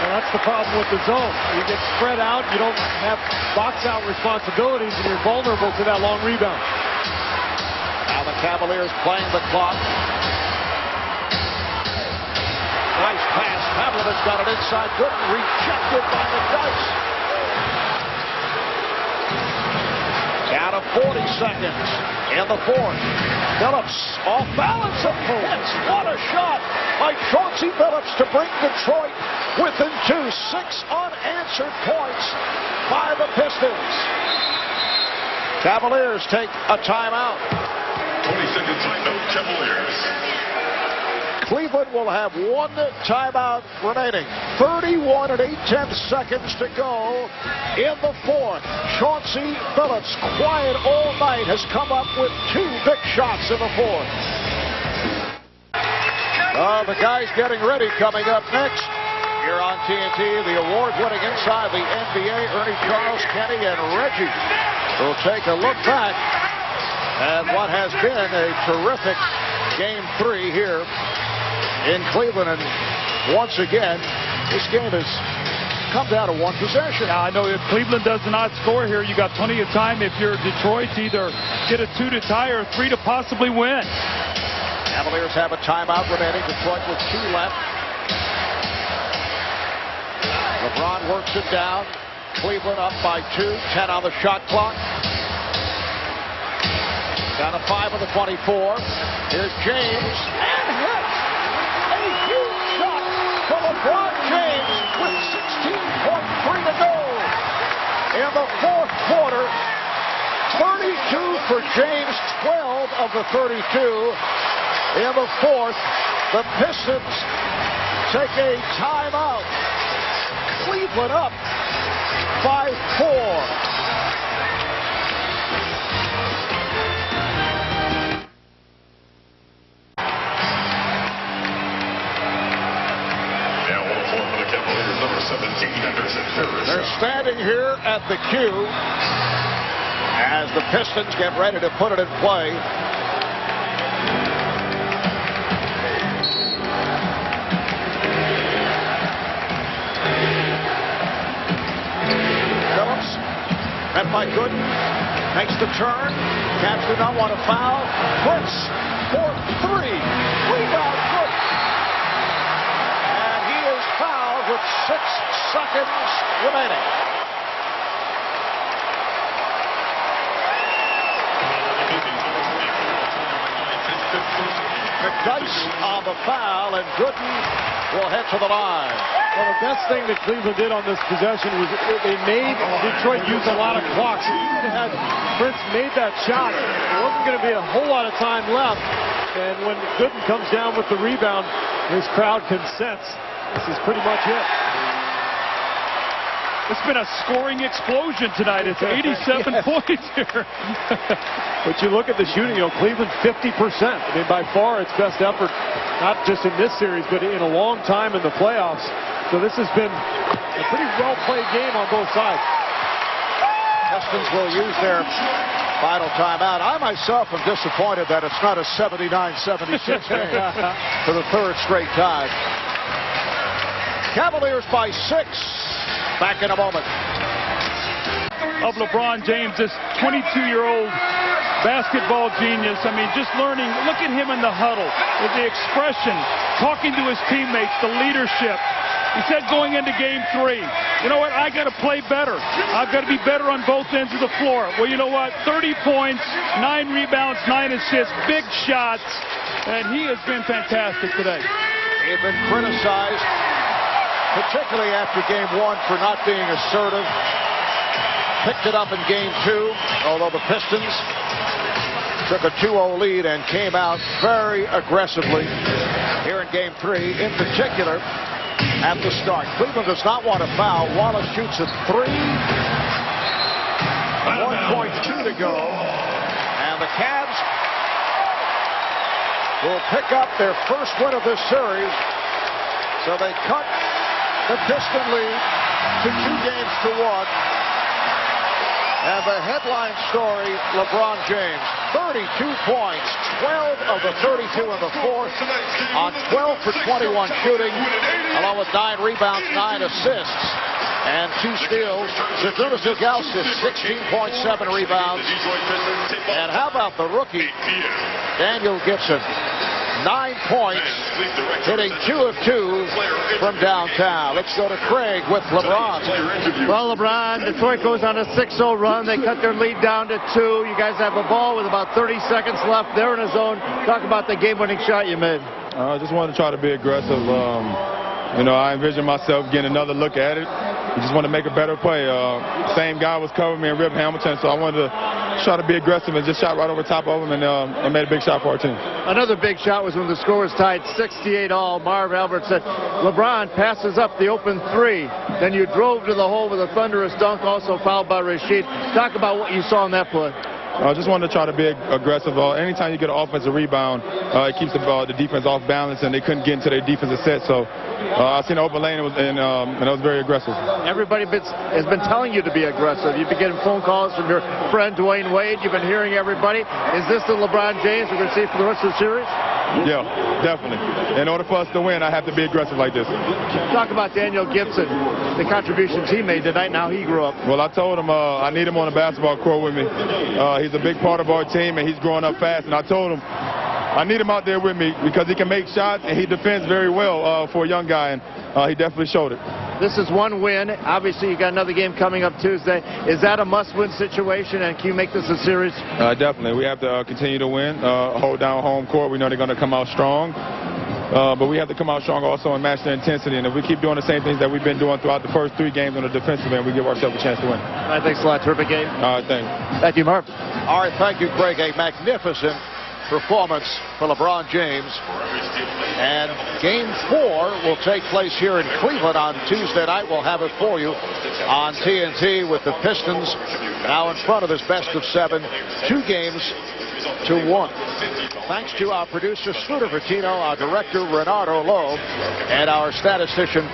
And that's the problem with the zone. You get spread out, you don't have box-out responsibilities, and you're vulnerable to that long rebound. Now the Cavaliers playing the clock. Nice pass. Pavlovich got it inside. Gooden rejected by the Dice. Down to 40 seconds in the 4th. Phillips off balance and hits. What a shot by Chauncey Billups to bring Detroit within 2. 6 unanswered points by the Pistons. Cavaliers take a timeout. 20-second timeout, Cavaliers. Cleveland will have 1 timeout remaining. 31 and 8/10 seconds to go in the 4th. Chauncey Billups, quiet all night, has come up with 2 big shots in the 4th. The guys getting ready coming up next. Here on TNT, the award-winning Inside the NBA, Ernie Charles, Kenny, and Reggie will take a look back at what has been a terrific Game 3 here in Cleveland. And once again, this game has come down to 1 possession. Now, I know if Cleveland does not score here, you got plenty of time if you're Detroit to either get a 2 to tie or 3 to possibly win. Cavaliers have a timeout remaining. Detroit with 2 left. LeBron works it down. Cleveland up by 2. 10 on the shot clock. Down to 5 on the 24. Here's James. And hits! A huge shot for LeBron James with 16.3 to go. In the 4th quarter, 32 for James, 12 of the 32. In the 4th, the Pistons take a timeout. Cleveland up 5-4. They're standing here at the cue as the Pistons get ready to put it in play. Phillips, met by Gooden, makes the turn. Cavs do not want to foul. Puts for 3. Rebound Gooden. And he is fouled with 6 seconds remaining. on the foul, and Gooden will head to the line. Well, the best thing that Cleveland did on this possession was they made Detroit use a lot of clocks. Had Prince made that shot, there wasn't going to be a whole lot of time left. And when Gooden comes down with the rebound, his crowd consents. This is pretty much it. It's been a scoring explosion tonight. It's 87 points here. But you look at the shooting, Cleveland 50%. I mean, by far its best effort, not just in this series, but in a long time in the playoffs. So this has been a pretty well-played game on both sides. Pistons will use their final timeout. I myself am disappointed that it's not a 79-76 game for the third straight time. Cavaliers by 6. Back in a moment. Of LeBron James, this 22-year-old basketball genius. I mean, just learning. Look at him in the huddle. The expression, talking to his teammates, the leadership. He said going into game 3, you know what, I got to play better. I've got to be better on both ends of the floor. Well, you know what, 30 points, 9 rebounds, 9 assists, big shots, and he has been fantastic today. He's been criticized, particularly after game 1, for not being assertive. Picked it up in game 2, although the Pistons took a 2-0 lead and came out very aggressively here in game 3, in particular at the start. Cleveland does not want to foul. Wallace shoots a 3. 1.2 to go. And the Cavs will pick up their first win of this series. So they cut the Piston lead to 2 games to 1. And the headline story, LeBron James, 32 points, 12 of the 32 in the fourth, on 12 for 21 shooting, along with 9 rebounds, 9 assists, and 2 steals. Zydrunas Ilgauskas, 16.7 rebounds. And how about the rookie, Daniel Gibson? 9 points, hitting 2 of 2 from downtown. Let's go to Craig with LeBron. Well, LeBron, Detroit goes on a 6-0 run. They cut their lead down to 2. You guys have a ball with about 30 seconds left. They're in a zone. Talk about the game-winning shot you made. I just wanted to try to be aggressive. I envision myself getting another look at it. We just want to make a better play. Same guy was covering me in Rip Hamilton, so I wanted to try to be aggressive and just shot right over top of him and made a big shot for our team. Another big shot was when the score was tied 68-all. Marv Albert said, LeBron passes up the open 3. Then you drove to the hole with a thunderous dunk, also fouled by Rasheed. Talk about what you saw in that play. I just wanted to try to be aggressive. Anytime you get an offensive rebound, it keeps the defense off balance, and they couldn't get into their defensive set. So I seen an open lane, and it was very aggressive. Everybody has been telling you to be aggressive. You've been getting phone calls from your friend Dwayne Wade. You've been hearing everybody. Is this the LeBron James we're going to see for the rest of the series? Yeah, definitely. In order for us to win, I have to be aggressive like this. Talk about Daniel Gibson, the contributions he made tonight and how he grew up. Well, I told him I need him on the basketball court with me. He's a big part of our team, and he's growing up fast. And I told him I need him out there with me because he can make shots, and he defends very well for a young guy, and he definitely showed it. This is 1 win. Obviously, you got another game coming up Tuesday. Is that a must-win situation, and can you make this a series? Definitely. We have to continue to win, hold down home court. We know they're going to come out strong. But we have to come out strong also and match the intensity. And if we keep doing the same things that we've been doing throughout the first 3 games on the defensive end, we give ourselves a chance to win. All right, thanks a lot. Terrific game. All right, thanks. Thank you, Marv. All right, thank you, Greg. A magnificent performance for LeBron James. And game 4 will take place here in Cleveland on Tuesday night. We'll have it for you on TNT with the Pistons now in front of this best of 7, 2 games to 1. Thanks to our producer, Studer Vertino, our director, Renardo Lowe, and our statistician,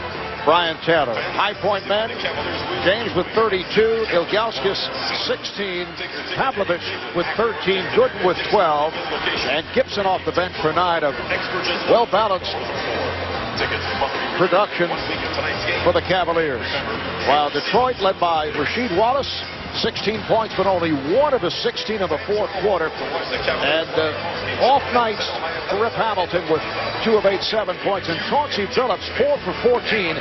Brian Taylor. High point men, James with 32, Ilgauskas 16, Pavlovich with 13, Gooden with 12, and Gibson off the bench for 9 of well-balanced production for the Cavaliers. While Detroit led by Rasheed Wallace, 16 points, but only 1 of the 16 of the fourth quarter. And off nights for Rip Hamilton with 2 of 8, 7 points. And Chauncey Billups, 4 for 14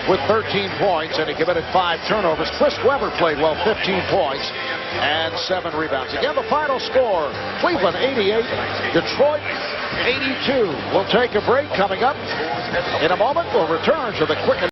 with 13 points, and he committed 5 turnovers. Chris Webber played well, 15 points. and 7 rebounds. Again, the final score, Cleveland 88, Detroit 82. We'll take a break. Coming up in a moment, we'll return to the Quicken